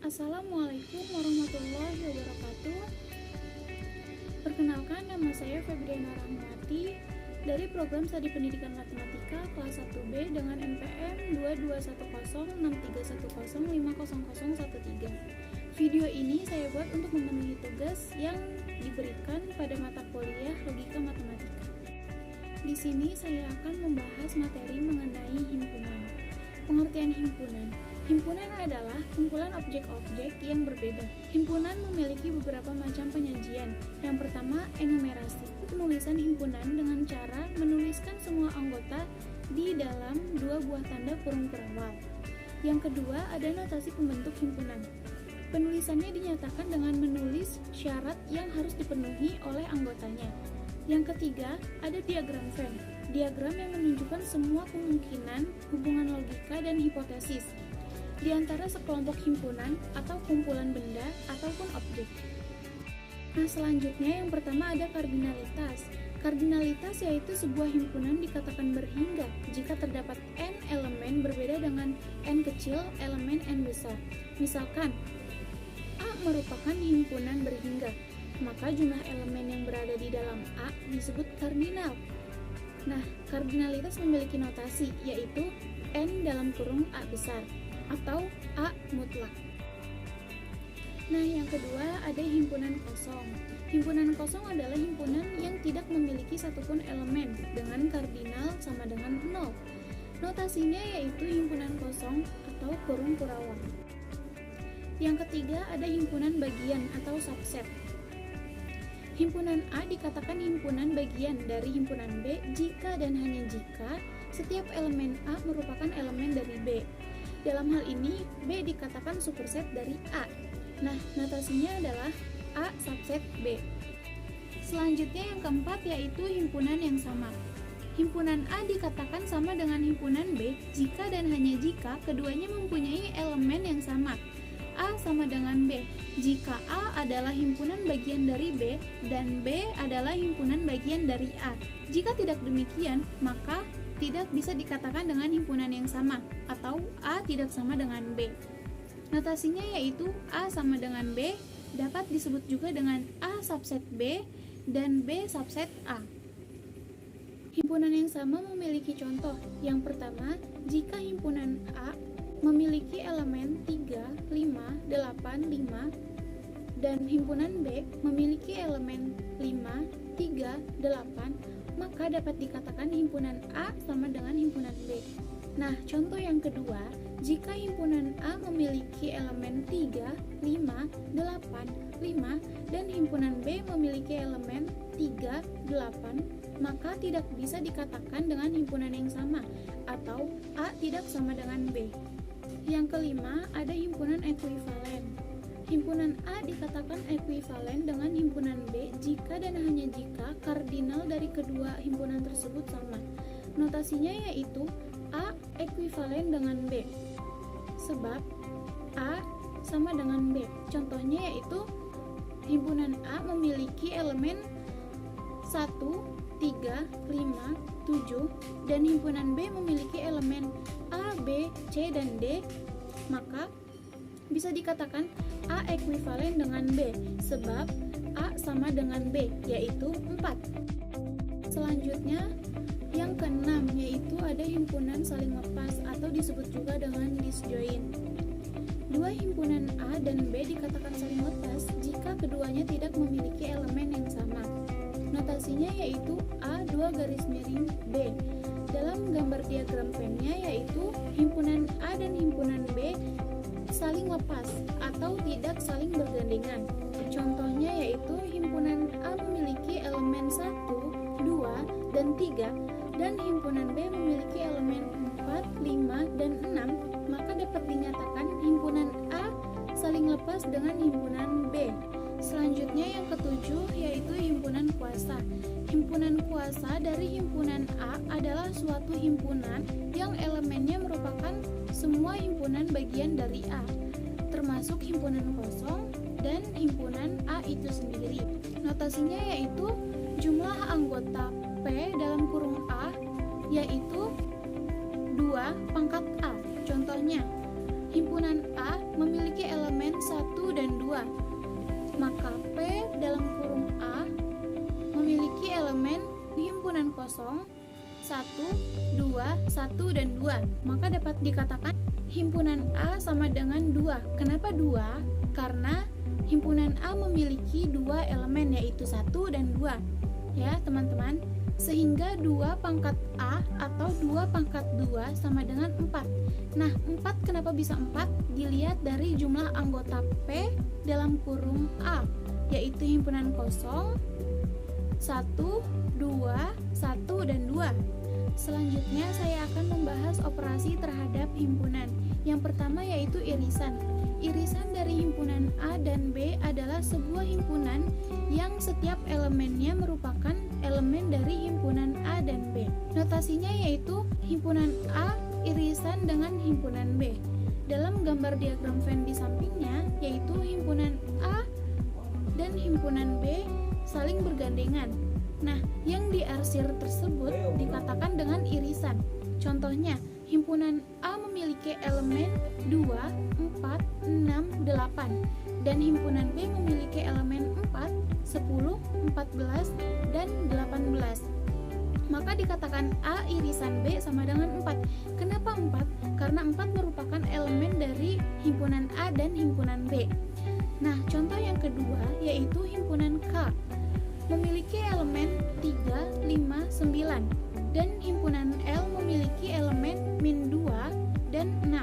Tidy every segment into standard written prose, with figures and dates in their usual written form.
Assalamualaikum warahmatullahi wabarakatuh. Perkenalkan, nama saya Febriana Rahmawati dari program Studi Pendidikan Matematika kelas 1B dengan NPM 22106310500013. Video ini saya buat untuk memenuhi tugas yang diberikan pada mata kuliah Logika Matematika. Di sini saya akan membahas materi mengenai himpunan. Pengertian himpunan. Himpunan adalah kumpulan objek-objek yang berbeda. Himpunan memiliki beberapa macam penyajian. Yang pertama, enumerasi. Penulisan himpunan dengan cara menuliskan semua anggota di dalam dua buah tanda kurung berawal. Yang kedua, ada notasi pembentuk himpunan. Penulisannya dinyatakan dengan menulis syarat yang harus dipenuhi oleh anggotanya. Yang ketiga, ada diagram Venn. Diagram yang menunjukkan semua kemungkinan hubungan logika dan hipotesis di antara sekelompok himpunan atau kumpulan benda ataupun objek. Nah, selanjutnya yang pertama ada kardinalitas. Kardinalitas yaitu sebuah himpunan dikatakan berhingga jika terdapat n elemen berbeda dengan n kecil elemen n besar. Misalkan, A merupakan himpunan berhingga, maka jumlah elemen yang berada di dalam A disebut kardinal. Nah, kardinalitas memiliki notasi yaitu n dalam kurung A besar atau A mutlak. Nah, yang kedua ada himpunan kosong. Himpunan kosong adalah himpunan yang tidak memiliki satupun elemen dengan kardinal sama dengan 0. Notasinya yaitu himpunan kosong atau kurung kurawang. Yang ketiga ada himpunan bagian atau subset. Himpunan A dikatakan himpunan bagian dari himpunan B jika dan hanya jika setiap elemen A merupakan elemen dari B. Dalam hal ini, B dikatakan superset dari A. Nah, notasinya adalah A subset B. Selanjutnya yang keempat yaitu himpunan yang sama. Himpunan A dikatakan sama dengan himpunan B jika dan hanya jika keduanya mempunyai elemen yang sama. A sama dengan B jika A adalah himpunan bagian dari B dan B adalah himpunan bagian dari A. Jika tidak demikian, maka tidak bisa dikatakan dengan himpunan yang sama atau A tidak sama dengan B. Notasinya yaitu A sama dengan B dapat disebut juga dengan A subset B dan B subset A. Himpunan yang sama memiliki contoh. Yang pertama, jika himpunan A memiliki elemen 3, 5, 8, 5 dan himpunan B memiliki elemen 5, 3, 8, maka dapat dikatakan himpunan A sama dengan himpunan B. Nah, contoh yang kedua, jika himpunan A memiliki elemen 3, 5, 8, 5 dan himpunan B memiliki elemen 3, 8, maka tidak bisa dikatakan dengan himpunan yang sama atau A tidak sama dengan B. Yang kelima, ada himpunan ekuivalen. Himpunan A dikatakan ekuivalen dengan himpunan B jika dan hanya jika kardinal dari kedua himpunan tersebut sama. Notasinya yaitu A ekuivalen dengan B. Sebab A sama dengan B. Contohnya yaitu himpunan A memiliki elemen 1, 3, 5, 7 dan himpunan B memiliki elemen A, B, C, dan D, maka bisa dikatakan A ekuivalen dengan B, sebab A sama dengan B, yaitu 4. Selanjutnya, yang keenam, yaitu ada himpunan saling lepas atau disebut juga dengan disjoint. Dua himpunan A dan B dikatakan saling lepas jika keduanya tidak memiliki elemen yang sama. Notasinya yaitu A2 garis miring B. Dalam gambar diagram Venn-nya yaitu himpunan A dan himpunan B saling lepas atau tidak saling bergandengan. Contohnya yaitu himpunan A memiliki elemen 1, 2, dan 3 dan himpunan B memiliki elemen 4, 5, dan 6, maka dapat dinyatakan himpunan A saling lepas dengan himpunan B. Selanjutnya yang ketujuh yaitu himpunan kuasa. Himpunan kuasa dari himpunan A adalah suatu himpunan yang elemennya merupakan semua himpunan bagian dari A, termasuk himpunan kosong dan himpunan A itu sendiri. Notasinya yaitu jumlah anggota P dalam kurung A yaitu 2 pangkat A. Contohnya, himpunan A memiliki elemen 1 dan 2. Maka P dalam kurung A memiliki elemen di himpunan kosong 1, 2, 1, dan 2. Maka dapat dikatakan himpunan A sama dengan 2. Kenapa 2? Karena himpunan A memiliki 2 elemen, yaitu 1 dan 2. Ya teman-teman, sehingga 2 pangkat A atau 2 pangkat 2 sama dengan 4. Nah, 4 kenapa bisa 4? Dilihat dari jumlah anggota P dalam kurung A, yaitu himpunan kosong 1, 2, 1, dan 2. Selanjutnya saya akan membahas operasi terhadap himpunan. Yang pertama yaitu irisan. Irisan dari himpunan A dan B adalah sebuah himpunan yang setiap elemennya merupakan elemen dari himpunan A dan B. Notasinya yaitu himpunan A irisan dengan himpunan B. Dalam gambar diagram Venn di sampingnya, yaitu himpunan A dan himpunan B saling bergandengan. Nah, yang diarsir tersebut dikatakan dengan irisan. Contohnya, himpunan A memiliki elemen 2, 4, 6, 8, dan himpunan B memiliki elemen 4, 10, 14, dan 18. Maka dikatakan A irisan B sama dengan 4. Kenapa 4? Karena 4 merupakan elemen dari himpunan A dan himpunan B. Nah, contoh yang kedua yaitu himpunan K memiliki elemen 3, 5, 9, dan himpunan L memiliki elemen min 2 dan 6.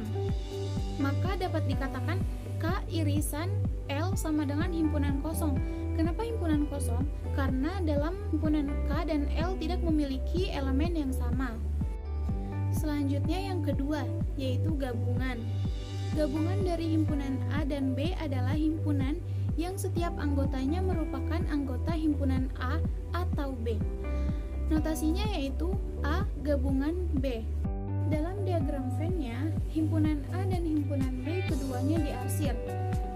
Maka dapat dikatakan K irisan L sama dengan himpunan kosong. Kenapa himpunan kosong? Karena dalam himpunan K dan L tidak memiliki elemen yang sama. Selanjutnya yang kedua, yaitu gabungan. Gabungan dari himpunan A dan B adalah himpunan yang setiap anggotanya merupakan anggota himpunan A atau B. Notasinya yaitu A gabungan B. Dalam diagram Venn-nya, himpunan A dan himpunan B keduanya diarsir.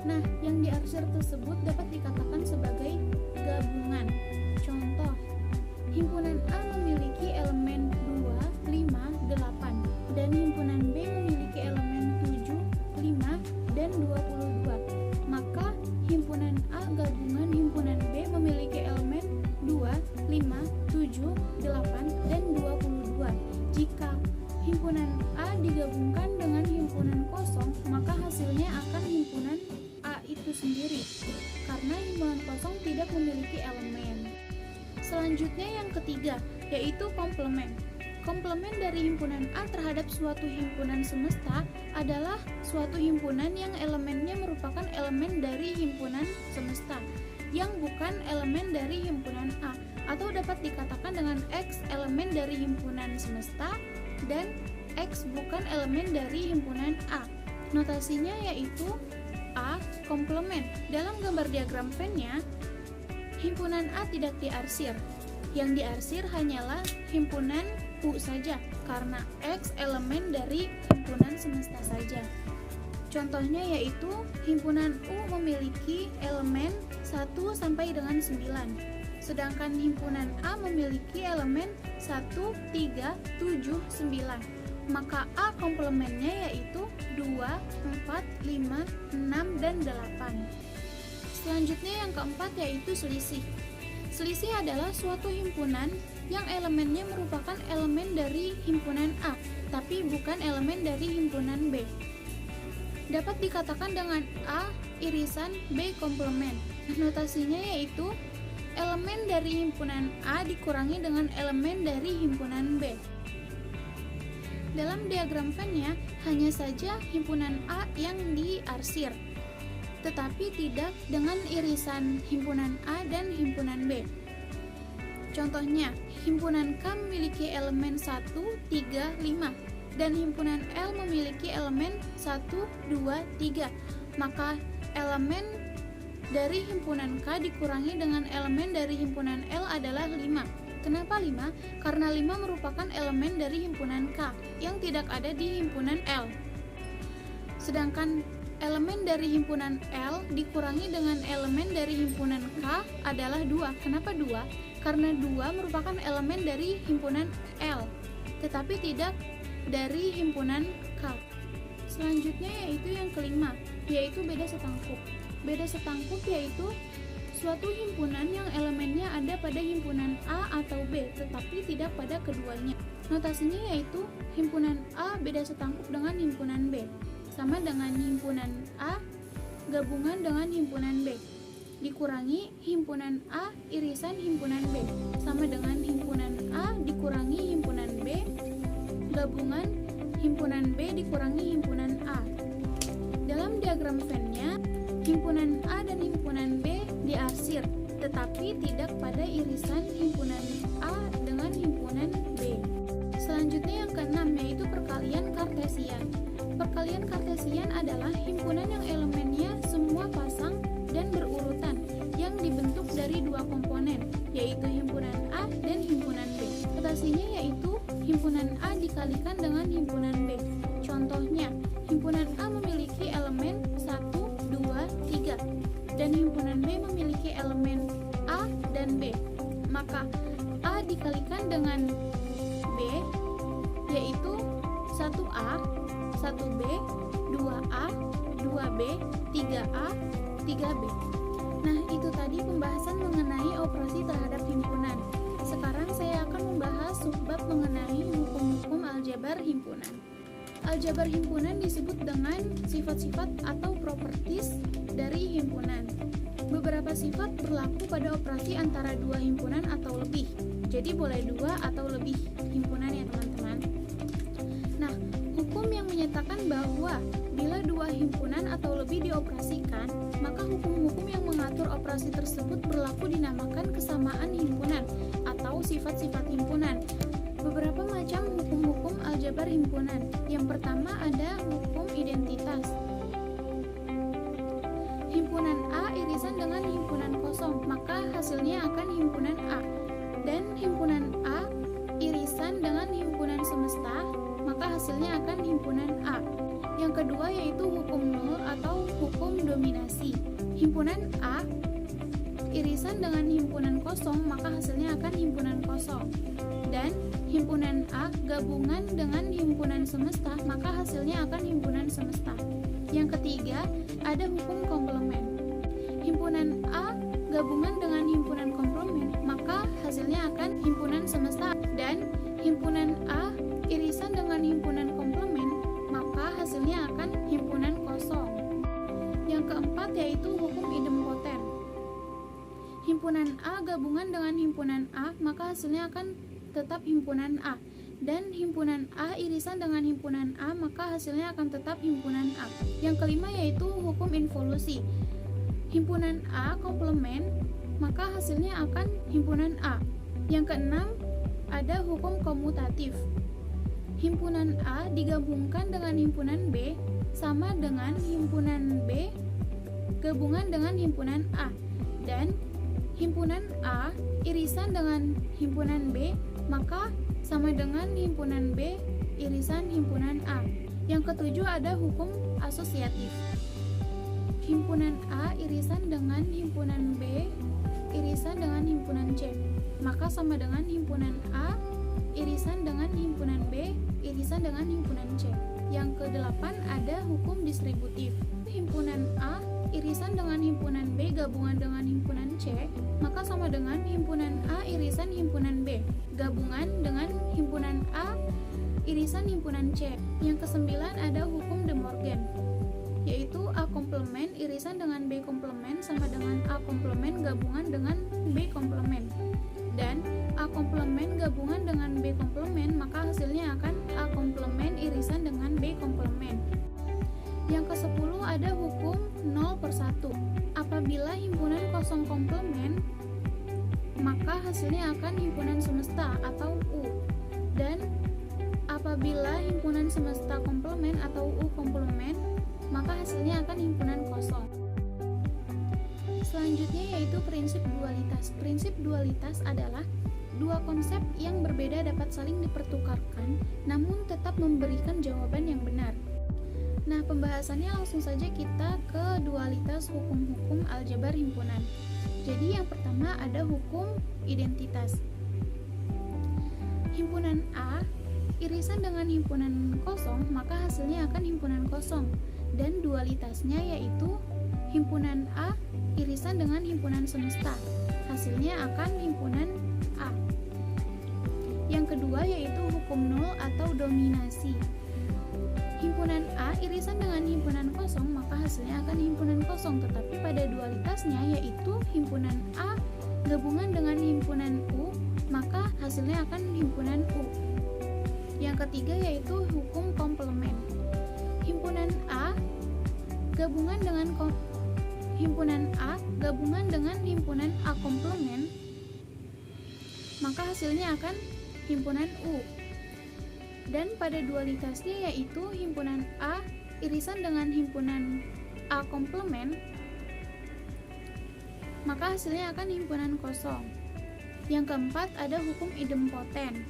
Nah, yang diarsir tersebut dapat dikatakan sebagai gabungan. Contoh, himpunan A memiliki elemen 2, 5, 8, dan himpunan B memiliki elemen 7, 5, dan 22. Maka himpunan A gabungan himpunan B memiliki elemen 2, 5, 7, 8, dan 22. Jika himpunan A digabungkan dengan himpunan kosong, maka hasilnya akan himpunan A itu sendiri, karena himpunan kosong tidak memiliki elemen. Selanjutnya yang ketiga, yaitu komplement. Komplement dari himpunan A terhadap suatu himpunan semesta adalah suatu himpunan yang elemennya merupakan elemen dari himpunan semesta yang bukan elemen dari himpunan A, atau dapat dikatakan dengan X elemen dari himpunan semesta dan X bukan elemen dari himpunan A. Notasinya yaitu A komplement. Dalam gambar diagram Venn-nya, himpunan A tidak diarsir. Yang diarsir hanyalah himpunan U saja, karena X elemen dari himpunan semesta saja. Contohnya yaitu himpunan U memiliki elemen 1 sampai dengan 9, sedangkan himpunan A memiliki elemen 1, 3, 7, 9. Maka A komplemennya yaitu 2, 4, 5, 6, dan 8. Selanjutnya yang keempat yaitu selisih. Selisih adalah suatu himpunan yang elemennya merupakan elemen dari himpunan A, tapi bukan elemen dari himpunan B. Dapat dikatakan dengan A irisan B komplement. Notasinya yaitu elemen dari himpunan A dikurangi dengan elemen dari himpunan B. Dalam diagram Venn-nya, hanya saja himpunan A yang diarsir, tetapi tidak dengan irisan himpunan A dan himpunan B. Contohnya, himpunan K memiliki elemen 1, 3, 5, dan himpunan L memiliki elemen 1, 2, 3. Maka elemen dari himpunan K dikurangi dengan elemen dari himpunan L adalah 5. Kenapa 5? Karena 5 merupakan elemen dari himpunan K yang tidak ada di himpunan L. Sedangkan elemen dari himpunan L dikurangi dengan elemen dari himpunan K adalah 2. Kenapa 2? Karena 2 merupakan elemen dari himpunan L, tetapi tidak dari himpunan K. Selanjutnya yaitu yang kelima, yaitu beda setangkup. Beda setangkup yaitu suatu himpunan yang elemennya ada pada himpunan A atau B, tetapi tidak pada keduanya. Notasinya yaitu himpunan A beda setangkup dengan himpunan B, sama dengan himpunan A gabungan dengan himpunan B, dikurangi himpunan A irisan himpunan B, sama dengan himpunan A dikurangi himpunan B, gabungan himpunan B dikurangi himpunan A. Dalam diagram Venn-nya, himpunan A dan himpunan B diarsir, tetapi tidak pada irisan himpunan A dengan himpunan B. Selanjutnya yang keenam yaitu perkalian kartesian. Perkalian kartesian adalah himpunan yang elemennya semua pasang dan berurutan yang dibentuk dari dua komponen, yaitu himpunan A dan himpunan B. Notasinya yaitu himpunan A dikalikan dengan himpunan B. Contohnya, himpunan A memiliki elemen 1, 2, 3 dan himpunan B memiliki elemen A dan B. Maka A dikalikan dengan B yaitu 1A, 1B, 2A, 2B, 3A, 3B. Nah, itu tadi pembahasan mengenai operasi terhadap himpunan. Sekarang saya akan membahas subbab mengenai hukum-hukum aljabar himpunan. Aljabar himpunan disebut dengan sifat-sifat atau properties dari himpunan. Beberapa sifat berlaku pada operasi antara dua himpunan atau lebih. Jadi boleh dua atau lebih himpunan ya teman-teman. Nah, hukum yang menyatakan bahwa bila dua himpunan atau lebih dioperasikan, maka hukum-hukum yang mengatur operasi tersebut berlaku dinamakan kesamaan himpunan atau sifat-sifat himpunan. Beberapa macam hukum-hukum aljabar himpunan. Yang pertama ada hukum identitas. Himpunan A irisan dengan himpunan kosong, maka hasilnya akan himpunan A. Dan himpunan A irisan dengan himpunan semesta, maka hasilnya akan himpunan A. Yang kedua yaitu hukum nol atau hukum dominasi. Himpunan A irisan dengan himpunan kosong, maka hasilnya akan himpunan kosong. Dan himpunan A gabungan dengan himpunan semesta, maka hasilnya akan himpunan semesta. Yang ketiga, ada hukum komplement. Himpunan A gabungan dengan himpunan komplement, maka hasilnya akan himpunan semesta. Dan himpunan A irisan dengan himpunan komplement, maka hasilnya akan himpunan kosong. Yang keempat yaitu hukum idempoten. Himpunan A gabungan dengan himpunan A, maka hasilnya akan tetap himpunan A. Dan himpunan A irisan dengan himpunan A, maka hasilnya akan tetap himpunan A. Yang kelima yaitu hukum involusi. Himpunan A komplement, maka hasilnya akan himpunan A. Yang keenam ada hukum komutatif. Himpunan A digabungkan dengan himpunan B sama dengan himpunan B gabungan dengan himpunan A. Dan himpunan A irisan dengan himpunan B, maka sama dengan himpunan B irisan himpunan A. Yang ketujuh ada hukum asosiatif. Himpunan A irisan dengan himpunan B irisan dengan himpunan C, maka sama dengan himpunan A irisan dengan himpunan B irisan dengan himpunan C. Yang kedelapan ada hukum distributif. Himpunan A irisan dengan himpunan B gabungan dengan himpunan C, maka sama dengan himpunan A irisan himpunan B gabungan dengan himpunan A irisan himpunan C. Yang kesembilan ada hukum De Morgan, yaitu A komplement irisan dengan B komplement sama dengan A komplement gabungan dengan B komplement. Dan A komplement gabungan dengan B komplement, maka hasilnya akan A komplement irisan dengan B komplement. Yang ke-10 ada hukum 0/1. Apabila himpunan kosong komplement, maka hasilnya akan himpunan semesta atau U. Dan apabila himpunan semesta komplement atau U komplement, maka hasilnya akan himpunan kosong. Selanjutnya yaitu prinsip dualitas. Prinsip dualitas adalah dua konsep yang berbeda dapat saling dipertukarkan, namun tetap memberikan jawaban yang benar. Nah, pembahasannya langsung saja kita ke dualitas hukum-hukum aljabar himpunan. Jadi yang pertama ada hukum identitas. Himpunan A irisan dengan himpunan kosong, maka hasilnya akan himpunan kosong. dan dualitasnya yaitu himpunan A irisan dengan himpunan semesta. Hasilnya akan himpunan A. Yang kedua yaitu hukum nol atau dominasi. Himpunan A irisan dengan himpunan kosong, maka hasilnya akan himpunan kosong, tetapi pada dualitasnya yaitu himpunan A gabungan dengan himpunan U, maka hasilnya akan himpunan U. Yang ketiga yaitu hukum komplement. Himpunan A gabungan dengan himpunan A gabungan dengan himpunan A komplement, maka hasilnya akan himpunan U. Dan pada dualitasnya yaitu himpunan A irisan dengan himpunan A komplement, maka hasilnya akan himpunan kosong. Yang keempat ada hukum idempoten.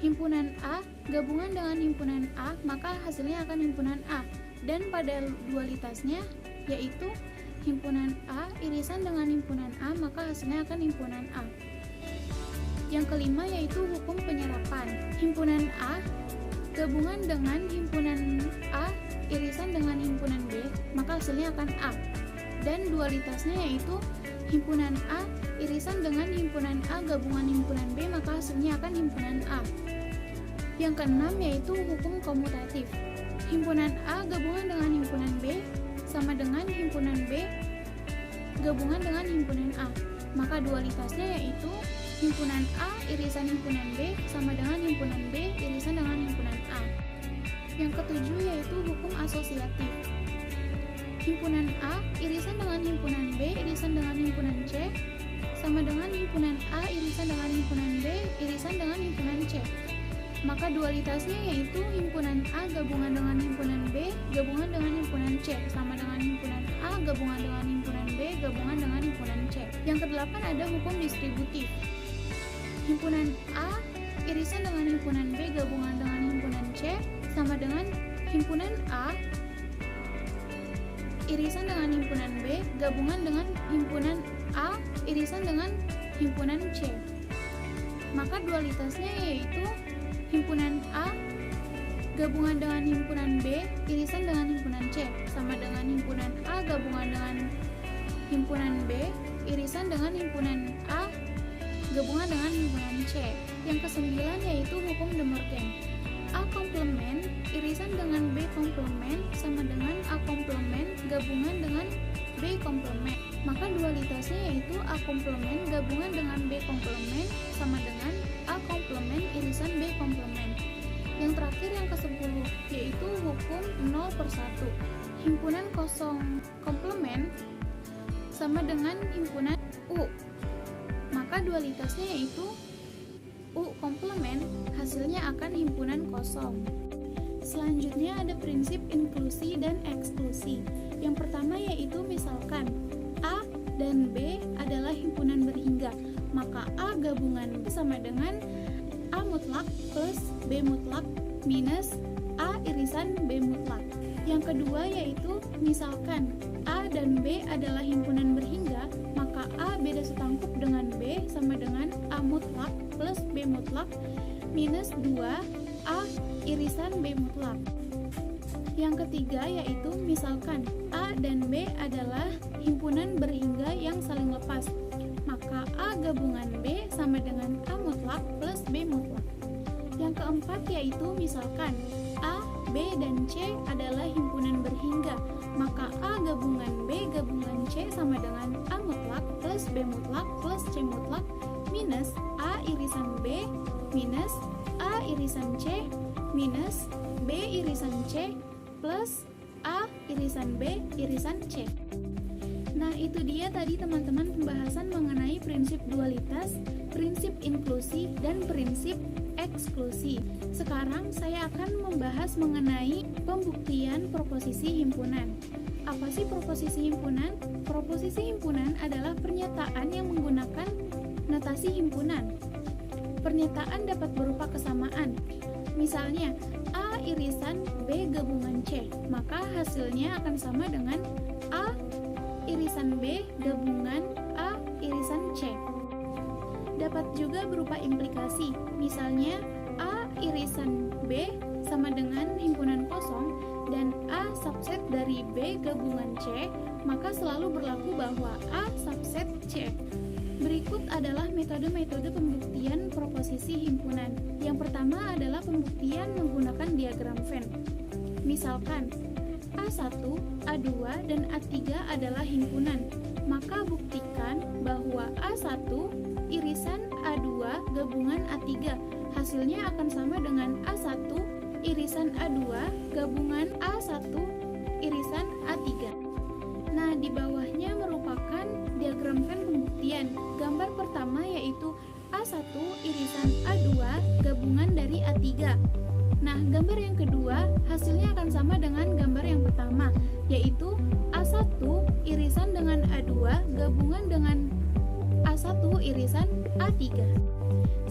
Himpunan A gabungan dengan himpunan A, maka hasilnya akan himpunan A. Dan pada dualitasnya yaitu himpunan A irisan dengan himpunan A, maka hasilnya akan himpunan A. Yang kelima yaitu hukum penyerapan. Himpunan A gabungan dengan himpunan A irisan dengan himpunan B, maka hasilnya akan A. Dan dualitasnya yaitu himpunan A irisan dengan himpunan A gabungan himpunan B, maka hasilnya akan himpunan A. Yang keenam yaitu hukum komutatif. Himpunan A gabungan dengan himpunan B sama dengan himpunan B gabungan dengan himpunan A, maka dualitasnya yaitu himpunan A irisan himpunan B sama dengan himpunan B irisan dengan himpunan A. Yang ketujuh yaitu hukum asosiatif. Himpunan A irisan dengan himpunan B irisan dengan himpunan C sama dengan himpunan A irisan dengan himpunan B irisan dengan himpunan C. Maka dualitasnya yaitu himpunan A gabungan dengan himpunan B gabungan dengan himpunan C sama dengan himpunan A gabungan dengan himpunan B gabungan dengan himpunan C. Yang kedelapan ada hukum distributif. Himpunan A irisan dengan himpunan B gabungan dengan himpunan C sama dengan himpunan A irisan dengan himpunan B gabungan dengan himpunan A irisan dengan himpunan C. Maka dualitasnya yaitu himpunan A gabungan dengan himpunan B irisan dengan himpunan C sama dengan himpunan A gabungan dengan himpunan B irisan dengan himpunan A gabungan dengan himpunan C. Yang kesembilan yaitu hukum De Morgan. A komplement irisan dengan B komplement sama dengan A komplement gabungan dengan B komplement. Maka dualitasnya yaitu A komplement gabungan dengan B komplement sama dengan A komplement irisan B komplement. Yang terakhir yang ke-10 yaitu hukum 0/1. Himpunan kosong komplement sama dengan himpunan U. Maka dualitasnya yaitu U komplement, hasilnya akan himpunan kosong. Selanjutnya ada prinsip inklusi dan eksklusi. Yang pertama yaitu misalkan A dan B adalah himpunan berhingga, maka A gabungan B sama dengan A mutlak plus B mutlak minus A irisan B mutlak. Yang kedua yaitu misalkan A dan B adalah himpunan berhingga, maka A beda setangkup dengan B sama dengan A mutlak plus B mutlak minus 2 A irisan B mutlak. Yang ketiga yaitu misalkan A dan B adalah himpunan berhingga yang saling lepas, maka A gabungan B sama dengan A mutlak plus B mutlak. Yang keempat yaitu misalkan A, B, dan C adalah himpunan berhingga, maka A gabungan B gabungan C sama dengan A mutlak plus B mutlak plus C mutlak minus A irisan B minus A irisan C minus B irisan C plus A irisan B irisan C. Nah, itu dia tadi teman-teman pembahasan mengenai prinsip dualitas, prinsip inklusi, dan prinsip eksklusi. Sekarang saya akan membahas mengenai pembuktian proposisi himpunan. Apa sih proposisi himpunan? Proposisi himpunan adalah pernyataan yang menggunakan notasi himpunan. Pernyataan dapat berupa kesamaan. Misalnya, A irisan B gabungan C, maka hasilnya akan sama dengan A irisan B gabungan A irisan C. Dapat juga berupa implikasi, misalnya A irisan B sama dengan himpunan kosong, dan A subset dari B gabungan C, maka selalu berlaku bahwa A subset C. Berikut adalah metode-metode pembuktian proposisi himpunan. Yang pertama adalah pembuktian menggunakan diagram Venn. Misalkan, A1, A2, dan A3 adalah himpunan, maka buktikan bahwa A1 irisan A2 gabungan A3 hasilnya akan sama dengan A1 irisan A2 gabungan A1 irisan A3. Nah, di bawahnya merupakan diagram Venn pembuktian. Gambar pertama yaitu A1 irisan A2 gabungan dari A3. Nah, gambar yang kedua hasilnya akan sama dengan gambar yang pertama, yaitu A1 irisan dengan A2 gabungan dengan A1 irisan A3.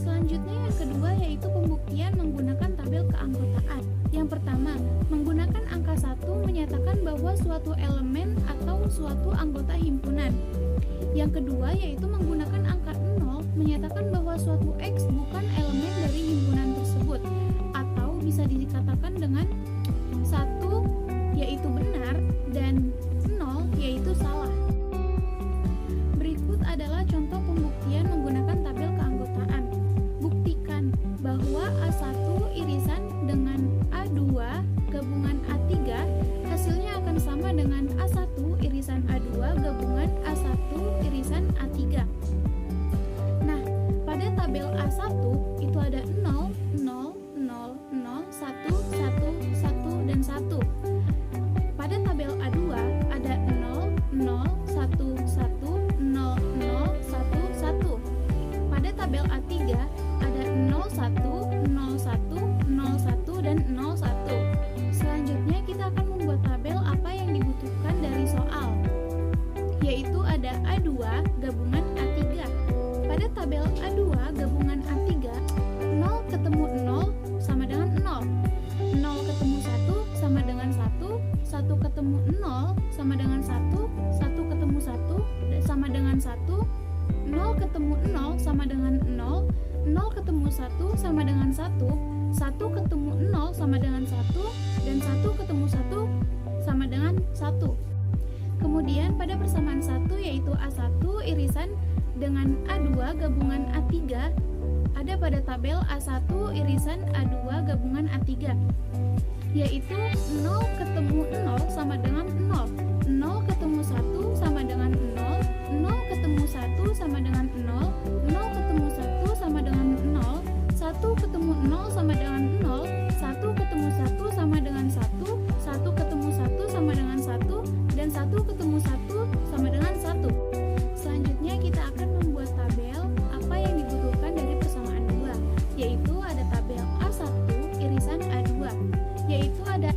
Selanjutnya yang kedua yaitu pembuktian menggunakan tabel keanggotaan. Yang pertama, menggunakan angka 1 menyatakan bahwa suatu elemen atau suatu anggota himpunan. Yang kedua yaitu menggunakan angka 0 menyatakan bahwa suatu X bukan elemen dari himpunan tersebut, atau bisa dikatakan dengan 1 yaitu benar dan 0 yaitu salah. Berikut adalah contoh pembuktian menggunakan tabel keanggotaan. Buktikan bahwa A1 irisan dengan A2 gabungan A3 hasilnya akan sama dengan A1 irisan A2 gabungan A1 irisan A3. Nah, pada tabel A1 itu ada 0, 0, 0, 0, 1, 1, 1, dan 1. Pada tabel A2 ada 0, 0, 1, 1, 0, 0, 1, 1. Pada tabel A3 ada 0, 1, 0, 1, 0, 1, dan 0, 1. Selanjutnya kita akan membuat tabel apa yang dibutuhkan dari soal, yaitu ada A2 gabungan A3. Pada tabel A2 gabungan A3, 0 ketemu 0 sama dengan 0, 0 ketemu 1 sama dengan 1, 1 ketemu 0 sama dengan 1, 1 ketemu 1 sama dengan 1, 0 ketemu 0 sama dengan 0, 0 ketemu 1 sama dengan 1, 1 ketemu 0 sama dengan 1, dan 1 ketemu 1 sama dengan 1. Kemudian pada persamaan 1 yaitu A1 irisan dengan A2 gabungan A3 ada pada tabel A1 irisan A2 gabungan A3, yaitu 0 ketemu 0 sama dengan 0, 0 ketemu 1 sama dengan 0, 0 ketemu 1 sama dengan 0, 0 ketemu 1 sama dengan 0, 1 ketemu 0 sama dengan 0, 1 ketemu 1 sama dengan 1, 1 ketemu 1 sama dengan 1, dan 1 ketemu 1 sama dengan 1. Selanjutnya kita akan membuat tabel apa yang dibutuhkan dari persamaan 2, yaitu ada tabel A1 irisan A2, yaitu ada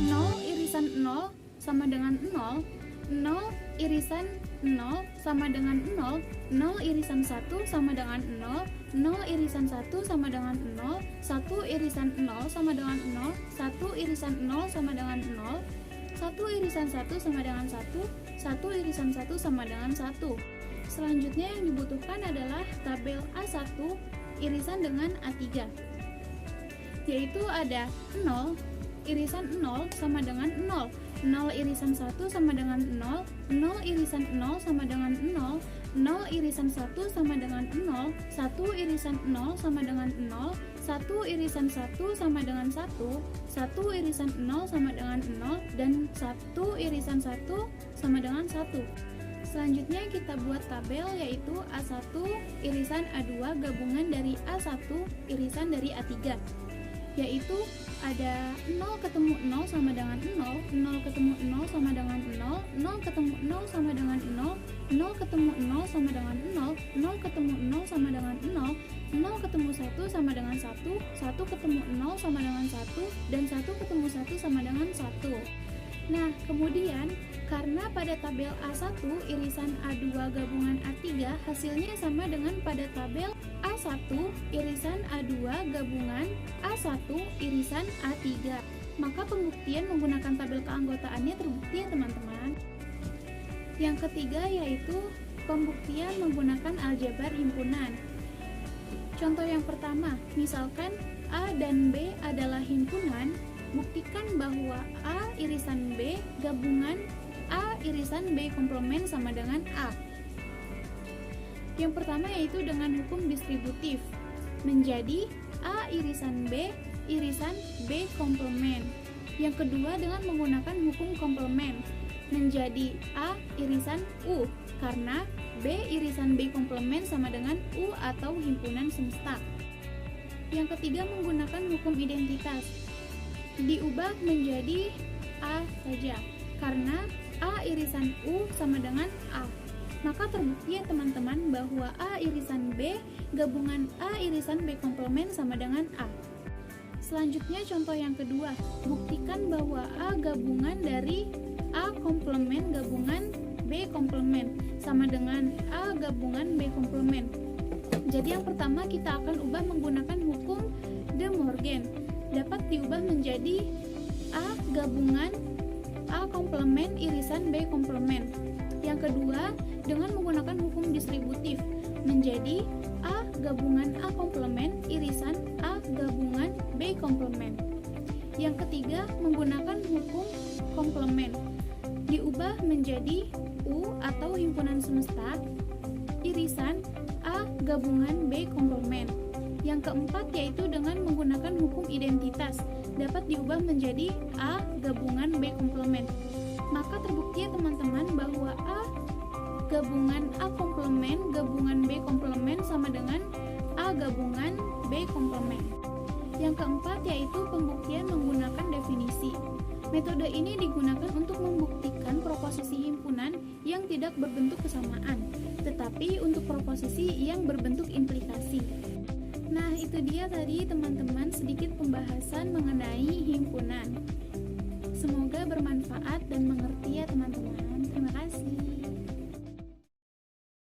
0 irisan 0 sama dengan 0, 0 irisan 0 sama dengan 0, 0 irisan 1 sama dengan 0, 0 irisan 1 sama dengan 0, 1 irisan 0 sama dengan 0, 1 irisan 0 sama dengan 0, 1 irisan 1 sama dengan 1, 1 irisan 1 sama dengan 1. Selanjutnya yang dibutuhkan adalah tabel A1 irisan dengan A3, yaitu ada 0 irisan 0 sama dengan 0, 0 irisan 1 sama dengan 0, 0 irisan 0 sama dengan 0, 0 irisan 1 sama dengan 0, 1 irisan 0 sama dengan 0, 1 irisan 1 sama dengan 1, 1 irisan 0 sama dengan 0, dan 1 irisan 1 sama dengan 1. Selanjutnya kita buat tabel yaitu A1 irisan A2 gabungan dari A1 irisan dari A3, yaitu ada 0 ketemu 0 sama dengan 0, 0 ketemu 0 sama dengan 0, 0 ketemu 0 sama dengan 0, 0 ketemu 0 sama dengan 0, 0 ketemu 0 sama dengan 0, 0 ketemu 1 sama dengan 1, 1 ketemu 0 sama dengan 1, dan 1 ketemu 1 sama dengan 1. Nah, kemudian karena pada tabel A1 irisan A2 gabungan A3 hasilnya sama dengan pada tabel A1 irisan A2 gabungan A1 irisan A3, maka pembuktian menggunakan tabel keanggotaannya terbukti ya teman-teman. Yang ketiga yaitu pembuktian menggunakan aljabar himpunan. Contoh yang pertama, misalkan A dan B adalah himpunan, Buktikan bahwa A irisan B gabungan A irisan B komplement sama dengan A. Yang pertama yaitu dengan hukum distributif, menjadi A irisan B irisan B komplement. Yang kedua dengan menggunakan hukum komplement, menjadi A irisan U, karena B irisan B komplement sama dengan U atau himpunan semesta. Yang ketiga menggunakan hukum identitas, diubah menjadi A saja, karena A irisan U sama dengan A. Maka terbukti ya teman-teman bahwa A irisan B gabungan A irisan B komplement sama dengan A. Selanjutnya contoh yang kedua, buktikan bahwa A gabungan dari A komplement gabungan B komplement sama dengan A gabungan B komplement. Jadi yang pertama kita akan ubah menggunakan hukum De Morgan, dapat diubah menjadi A gabungan A komplement irisan B komplement. Yang kedua dengan menggunakan hukum distributif, menjadi A gabungan A komplement irisan A gabungan B komplement. Yang ketiga menggunakan hukum komplement, diubah menjadi U atau himpunan semesta irisan A gabungan B komplement. Yang keempat yaitu dengan menggunakan hukum identitas, dapat diubah menjadi A gabungan B komplement. Maka terbukti ya teman-teman bahwa A gabungan A komplement gabungan B komplement sama dengan A gabungan B komplement. Yang keempat yaitu pembuktian menggunakan definisi. Metode ini digunakan untuk membuktikan proposisi himpunan yang tidak berbentuk kesamaan, tetapi untuk proposisi yang berbentuk implikasi. Nah, itu dia tadi teman-teman sedikit pembahasan mengenai himpunan. Semoga bermanfaat dan mengerti ya teman-teman.